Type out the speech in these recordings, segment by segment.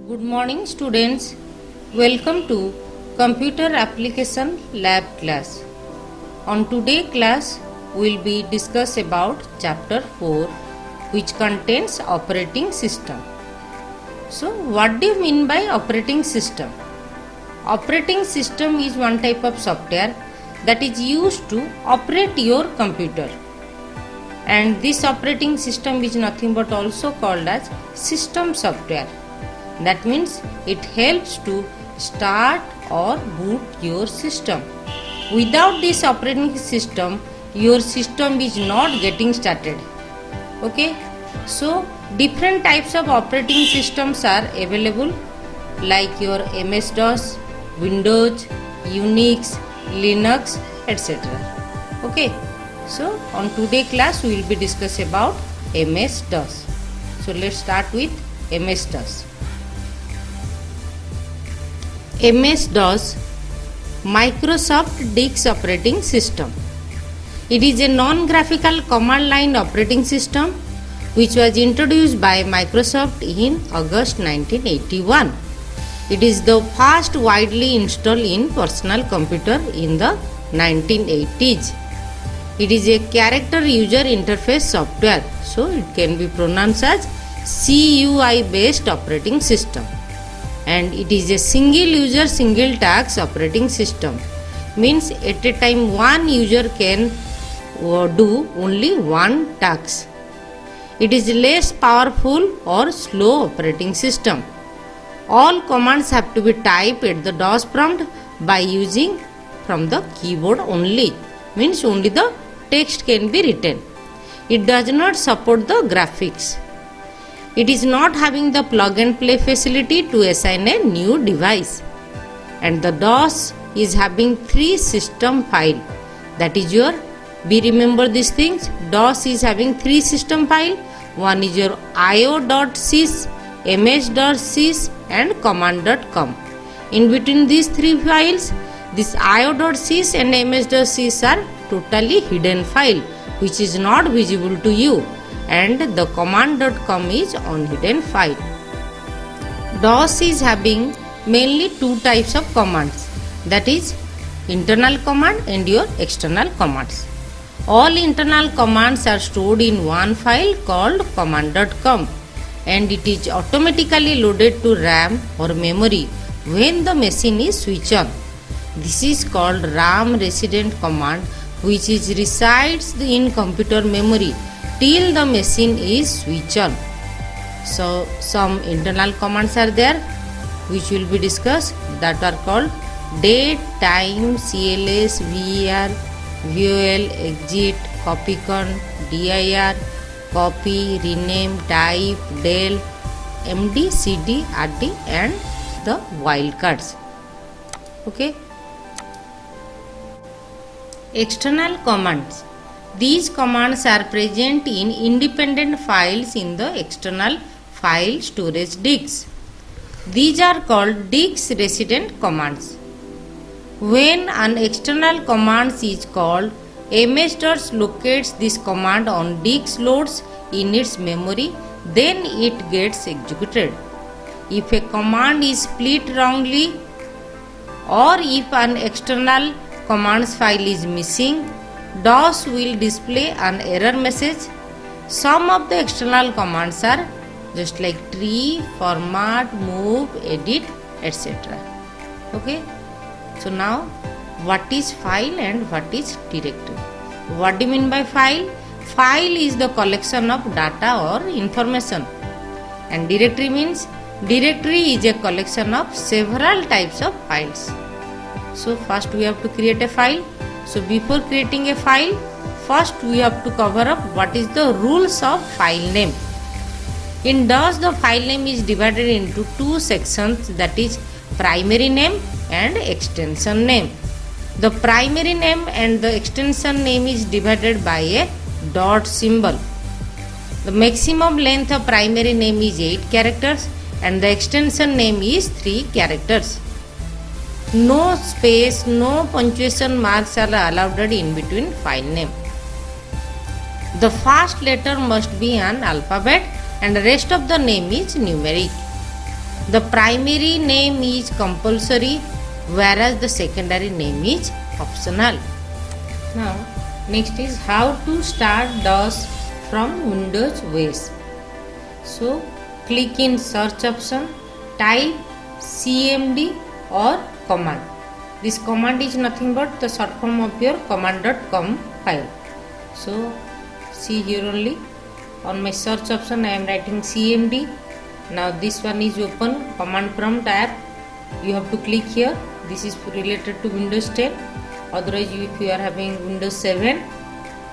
Good morning students. Welcome to Computer Application Lab class. On today class we will be discuss about chapter 4 which contains operating system. So what do you mean by operating system? Operating system is one type of software that is used to operate your computer. And this operating system is nothing but also called as system software. That means it helps to start or boot your system. Without this operating system, your system is not getting started. Okay, so different types of operating systems are available like your MS-DOS, Windows, Unix, Linux, etc. Okay, so on today class we will be discuss about MS-DOS. So let's start with MS-DOS. MS-DOS, Microsoft DIX operating system. It is a non-graphical command line operating system which was introduced by Microsoft in August 1981. It is the first widely installed in personal computer in the 1980s. It is a character user interface software, so it can be pronounced as CUI based operating system. And it is a single user single task operating system, means at a time one user can do only one task. It is less powerful or slow operating system. All commands have to be typed at the DOS prompt by using from the keyboard only, means only the text can be written. It does not support the graphics. It is not having the plug and play facility to assign a new device. And the DOS is having 3 system file. That is your, be remember these things, DOS is having 3 system file. One is your io.sys, ms.sys and command.com. In between these 3 files, this io.sys and ms.sys are totally hidden file which is not visible to you, and the command.com is on hidden file. DOS is having mainly 2 types of commands, that is internal command and your external commands. All internal commands are stored in one file called command.com, and it is automatically loaded to RAM or memory when the machine is switched on. This is called RAM resident command, which is resides in computer memory till the machine is switched on. So some internal commands are there which will be discussed, that are called date, time, CLS, VER, VOL, exit, copycon, dir, copy, rename, type, del, MD, CD, RD and the wildcards. Okay. External commands. These commands are present in independent files in the external file storage disks. These are called disk resident commands. When an external command is called, MS-DOS locates this command on disk loads in its memory, then it gets executed. If a command is split wrongly or if an external commands file is missing, DOS will display an error message. Some of the external commands are just like tree, format, move, edit, etc. Okay. So now what is file and what is directory? What do you mean by file? File is the collection of data or information, and directory means directory is a collection of several types of files. So first we have to create a file. So before creating a file, first we have to cover up what is the rules of file name. In DOS, the file name is divided into 2 sections, that is primary name and extension name. The primary name and the extension name is divided by a dot symbol. The maximum length of primary name is 8 characters and the extension name is 3 characters. No space, no punctuation marks are allowed in between file name. The first letter must be an alphabet and the rest of the name is numeric. The primary name is compulsory, whereas the secondary name is optional. Now next is how to start DOS from Windows OS. So click in search option, type cmd or command. This command is nothing but the short form of your command.com file. So see here only on my search option I am writing cmd. Now this one is open, command prompt app. You have to click here. This is related to Windows 10. Otherwise if you are having Windows 7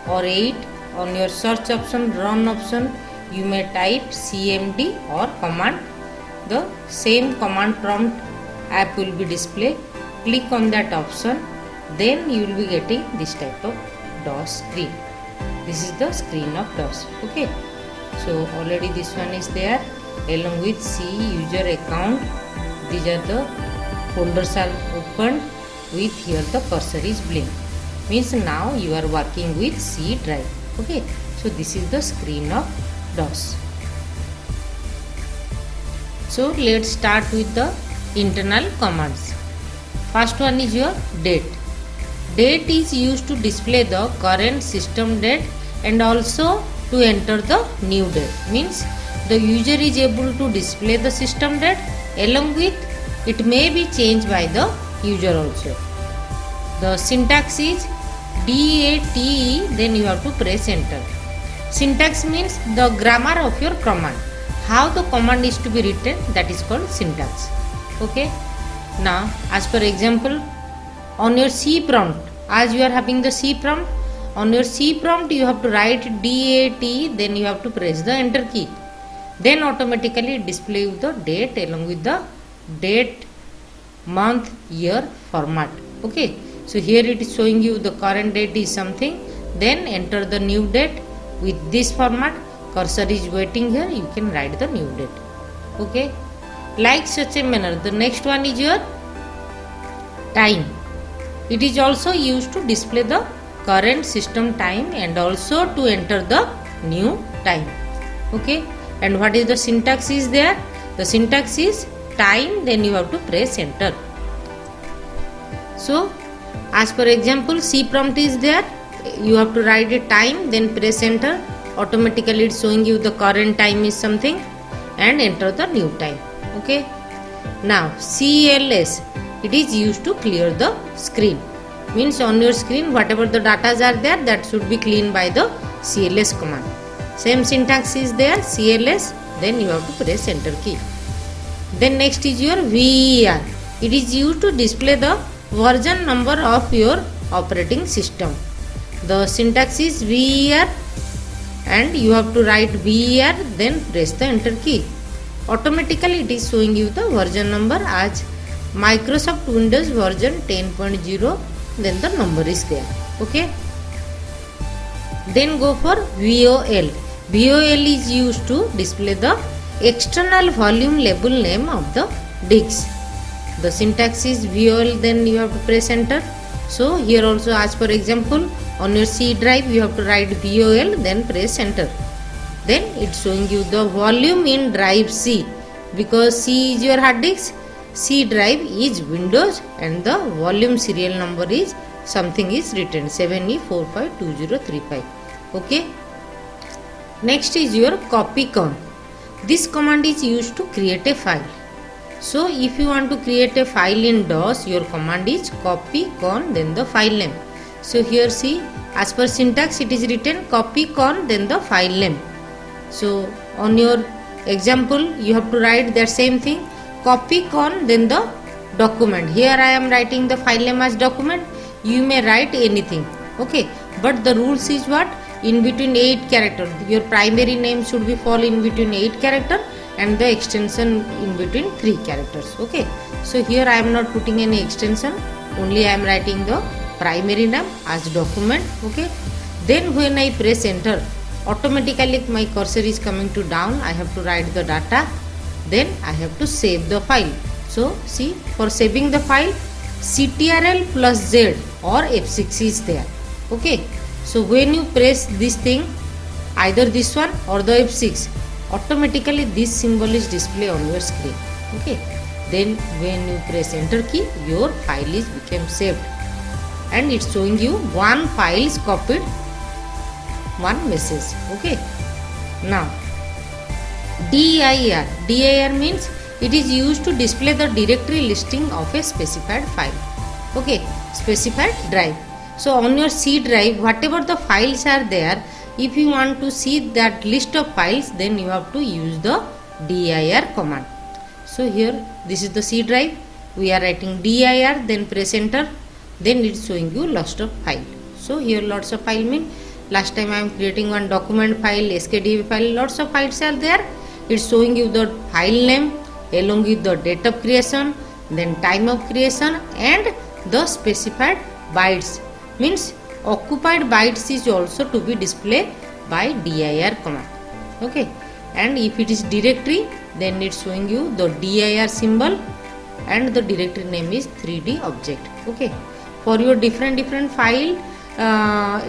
or 8, on your search option, run option, you may type cmd or command. The same command prompt app will be displayed. Click on that option, then you will be getting this type of DOS screen. This is the screen of DOS. Okay, so already this one is there along with C user account. These are the folders are opened with here the cursor is blink, means now you are working with C drive. Okay, so this is the screen of DOS. So let's start with the internal commands. First one is your date. Date is used to display the current system date and also to enter the new date. Means the user is able to display the system date, along with it may be changed by the user also. The syntax is DATE, then you have to press enter. Syntax means the grammar of your command. How the command is to be written, that is called syntax. Okay. Now as per example, on your C prompt, as you are having the C prompt, on your C prompt you have to write DAT, then you have to press the enter key. Then automatically it display the date along with the date, month, year format. Okay, so here it is showing you the current date is something, then enter the new date with this format. Cursor is waiting here, you can write the new date. Okay, like such a manner. The next one is your time. It is also used to display the current system time and also to enter the new time. Okay, and what is the syntax is there? The syntax is time, then you have to press enter. So as per example, C prompt is there, you have to write a time, then press enter. Automatically it's showing you the current time is something and enter the new time. Okay, now CLS, it is used to clear the screen. Means on your screen whatever the data are there, that should be cleaned by the CLS command. Same syntax is there, CLS, then you have to press enter key. Then next is your VER. It is used to display the version number of your operating system. The syntax is VER and you have to write VER, then press the enter key. Automatically it is showing you the version number as Microsoft Windows version 10.0, then the number is there. Okay, then go for VOL. VOL is used to display the external volume label name of the disk. The syntax is VOL, then you have to press enter. So here also as per example, on your C drive you have to write VOL, then press enter. Then it's showing you the volume in drive C, because C is your hard disk, C drive is Windows, and the volume serial number is something is written 7E452035. Okay, next is your copycon. This command is used to create a file. So if you want to create a file in DOS, your command is copycon, then the file name. So here see, as per syntax it is written copycon, then the file name. So on your example you have to write that same thing, copycon, then the document. Here I am writing the file name as document. You may write anything. Okay, but the rules is what? In between 8 characters. Your primary name should be fall in between 8 characters and the extension in between 3 characters. Okay, so here I am not putting any extension, only I am writing the primary name as document. Okay, then when I press enter, automatically my cursor is coming to down. I have to write the data, then I have to save the file. So see, for saving the file, CTRL plus Z or F6 is there. Okay, so when you press this thing, either this one or the F6, automatically this symbol is displayed on your screen. Okay, then when you press enter key, your file is become saved, and it's showing you one file is copied, one message. Okay, now dir means it is used to display the directory listing of a specified file. Okay, specified drive. So on your C drive, whatever the files are there, if you want to see that list of files, then you have to use the dir command. So here this is the C drive, we are writing dir, then press enter, then it's showing you list of file. So here lots of file mean last time I am creating one document file, skdb file, lots of files are there. It's showing you the file name along with the date of creation, then time of creation, and the specified bytes, means occupied bytes is also to be displayed by dir command. Okay, and if it is directory, then it's showing you the dir symbol and the directory name is 3D object. Okay, for your different file,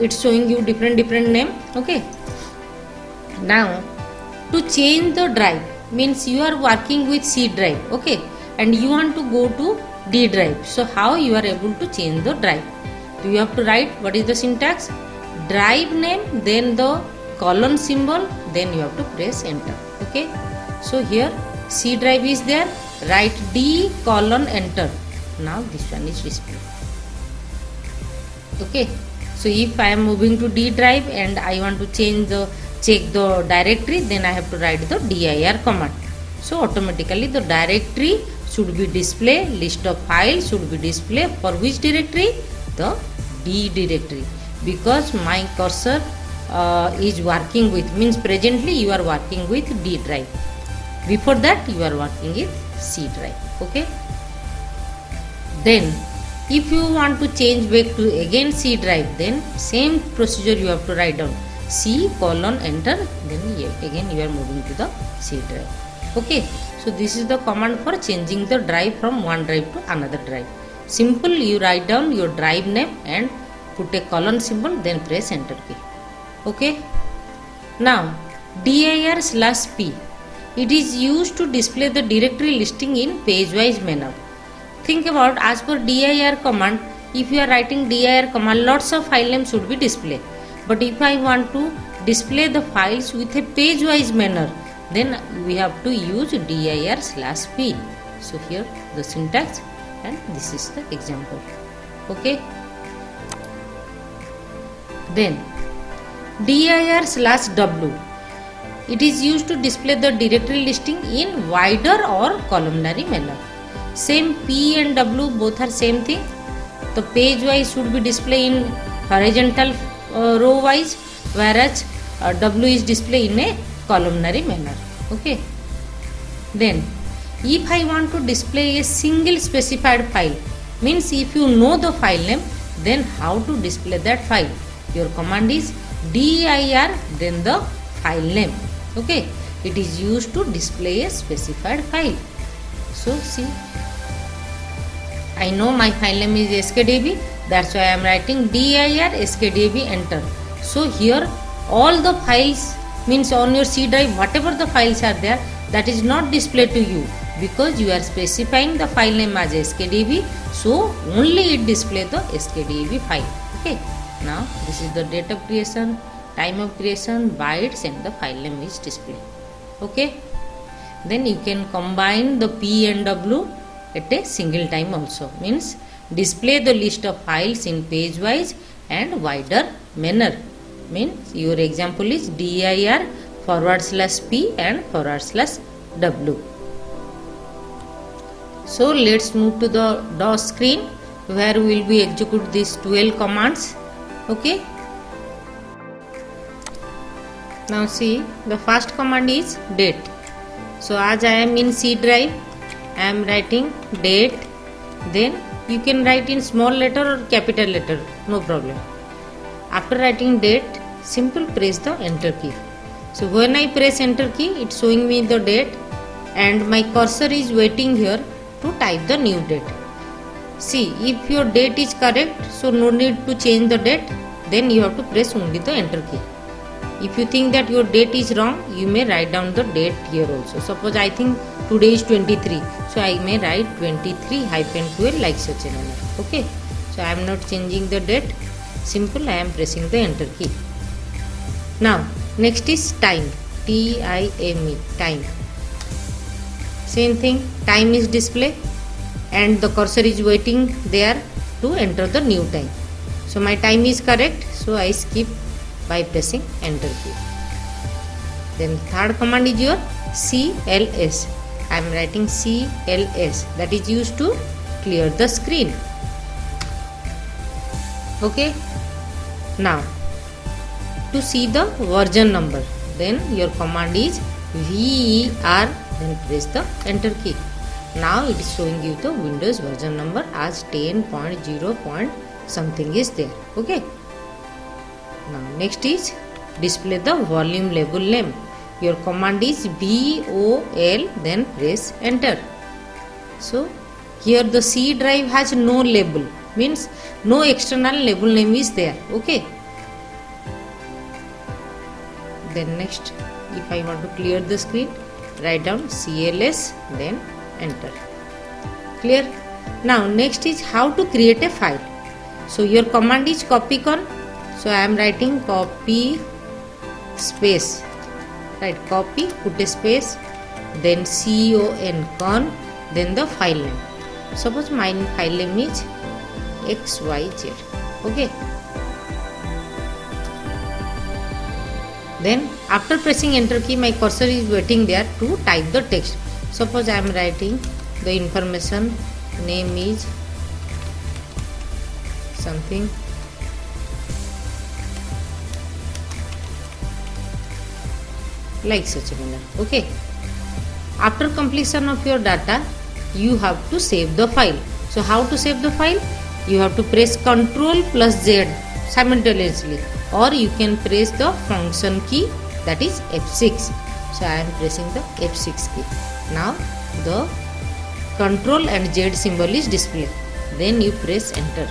it's showing you different name. Okay, now to change the drive, means you are working with C drive, okay, and you want to go to D drive. So how you are able to change the drive? You have to write what is the syntax, drive name, then the colon symbol, then you have to press enter. Okay, so here C drive is there, write D colon enter. Now this one is displayed. Okay, so if I am moving to D drive and I want to check the directory, then I have to write the dir command. So automatically the directory should be display, list of files should be display for which directory? The D directory, because my cursor is working with, means presently you are working with D drive, before that you are working with C drive. Okay, then if you want to change back to again C drive, then same procedure you have to write down C colon enter, then again you are moving to the C drive. Okay, so this is the command for changing the drive from one drive to another drive. Simple, you write down your drive name and put a colon symbol, then press enter key. Okay, now dir/p, it is used to display the directory listing in page wise manner. Think about, as per dir command, if you are writing dir command, lots of file names should be displayed. But if I want to display the files with a page wise manner, then we have to use dir/p. So here the syntax, and this is the example. Okay, then dir/w, it is used to display the directory listing in wider or columnary manner. Same P and W both are same thing. The page wise should be displayed in horizontal row wise, whereas W is displayed in a columnary manner. Okay, then if I want to display a single specified file, means if you know the file name, then how to display that file? Your command is dir, then the file name. Okay, it is used to display a specified file. So see, I know my file name is skdb, that's why I am writing dir skdb enter. So here all the files, means on your C drive whatever the files are there, that is not displayed to you, because you are specifying the file name as skdb, so only it display the skdb file. Okay, now this is the date of creation, time of creation, bytes, and the file name is displayed. Okay, then you can combine the P and W at a single time also, means display the list of files in page wise and wider manner. Means your example is dir /p and /w. So let's move to the DOS screen, where we will be execute these 12 commands. Okay, now see, the first command is date. So as I am in C drive, I am writing date, then you can write in small letter or capital letter, no problem. After writing date, simple press the enter key. So when I press enter key, it's showing me the date, and my cursor is waiting here to type the new date. See, if your date is correct, so no need to change the date, then you have to press only the enter key. If you think that your date is wrong, you may write down the date here also. Suppose I think today is 23, so I may write 23-12 like such a manner. Okay, so I am not changing the date. Simple, I am pressing the enter key. Now next is time, T-I-M-E, time. Same thing, time is display and the cursor is waiting there to enter the new time. So my time is correct, so I skip by pressing enter key. Then third command is your CLS. I am writing CLS, that is used to clear the screen. Okay, now to see the version number, then your command is VER, then press the enter key. Now it is showing you the Windows version number as 10.0. something is there. Okay, now next is display the volume label name. Your command is VOL, then press enter. So here the C drive has no label, means no external label name is there. Okay, then next, if I want to clear the screen, write down CLS, then enter. Clear? Now next is how to create a file. So your command is copy con. So I am writing copy space, right, copy, put a space, then con, then the file name. Suppose my file name is XYZ. Okay, then after pressing enter key, my cursor is waiting there to type the text. Suppose I am writing the information, name is something, like such a manner. Okay, after completion of your data, you have to save the file. So how to save the file? You have to press Ctrl plus Z simultaneously, or you can press the function key, that is F6. So I am pressing the F6 key. Now the Ctrl and Z symbol is displayed, then you press enter.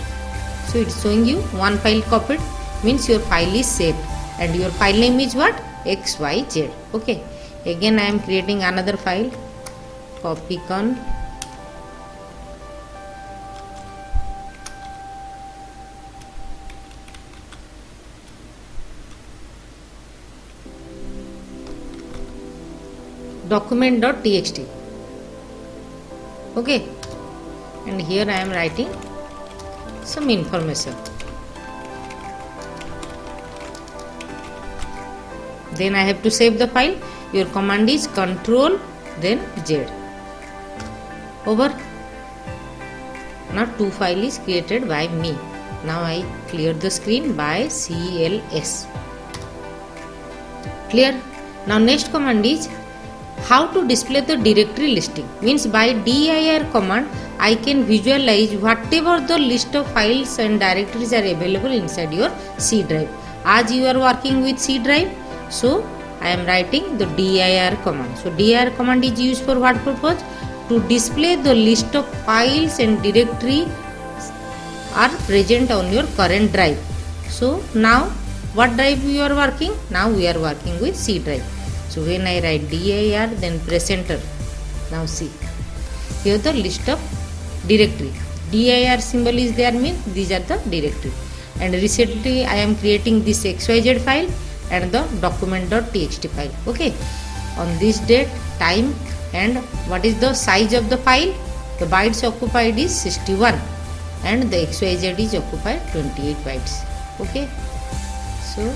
So it is showing you one file copied, means your file is saved, and your file name is what? XYZ. Okay, again I am creating another file, copycon, document.txt. Okay, and here I am writing some information. Then I have to save the file. Your command is Ctrl, then Z. Over. Now two file is created by me. Now I clear the screen by CLS. Clear? Now next command is how to display the directory listing. Means by dir command I can visualize whatever the list of files and directories are available inside your C drive. As you are working with C drive, so I am writing the dir command. So dir command is used for what purpose? To display the list of files and directory are present on your current drive. So now what drive we are working? Now we are working with C drive. So when I write dir, then press enter. Now see, here the list of directory. dir symbol is there, means these are the directory. And recently I am creating this XYZ file and the document.txt file. Okay, on this date, time, and what is the size of the file? The bytes occupied is 61 and the XYZ is occupied 28 bytes. Okay, so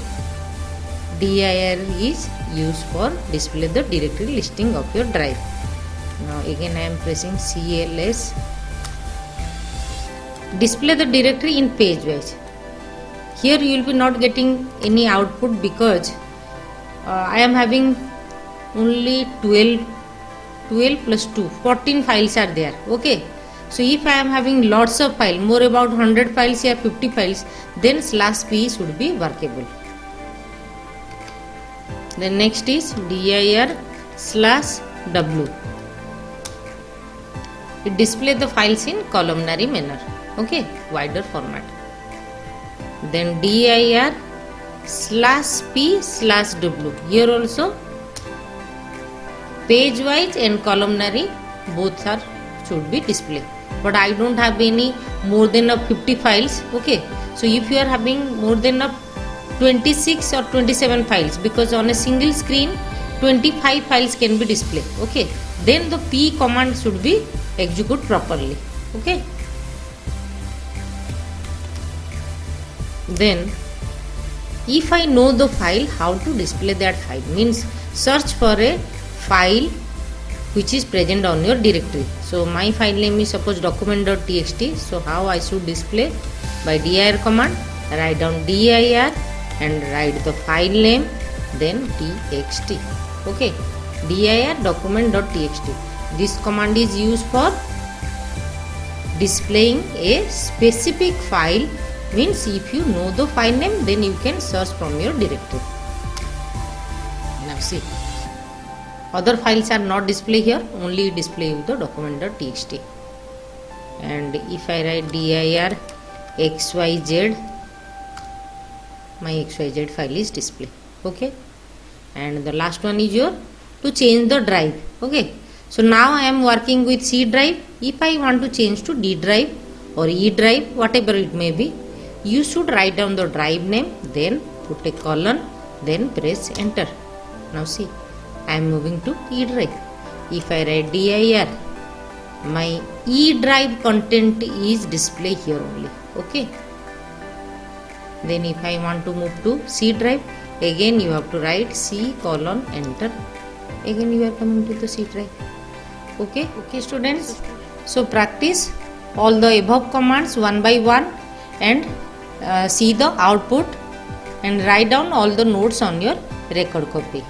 dir is used for display the directory listing of your drive. Now again I am pressing CLS. Display the directory in page wise. Here you will be not getting any output because I am having only 12 plus 2, 14 files are there. Okay, so if I am having lots of files, more about 100 files or 50 files, then /p should be workable. Then next is dir/w. It displays the files in columnary manner. Okay, wider format. Then dir /p/w. Here also page wise and columnary both are should be displayed. But I don't have any more than 50 files. Okay, so if you are having more than 26 or 27 files, because on a single screen 25 files can be displayed. Okay, then the p command should be execute properly. Okay, then if I know the file, how to display that file means search for a file which is present on your directory. So my file name is suppose document.txt. So how I should display? By dir command, write down dir and write the file name, then txt. Okay, dir document.txt. This command is used for displaying a specific file. Means if you know the file name, then you can search from your directory. Now see, other files are not displayed here, only display with the document.txt. And if I write dir xyz, my xyz file is displayed. Okay, and the last one is your to change the drive. Okay, so now I am working with C drive. If I want to change to D drive or E drive, whatever it may be, you should write down the drive name, then put a colon, then press enter. Now see, I am moving to E drive. If I write dir, my E drive content is displayed here only. Okay, then if I want to move to C drive, again you have to write C colon enter. Again you are coming to the C drive. Okay, students, so practice all the above commands one by one and see the output and write down all the notes on your record copy.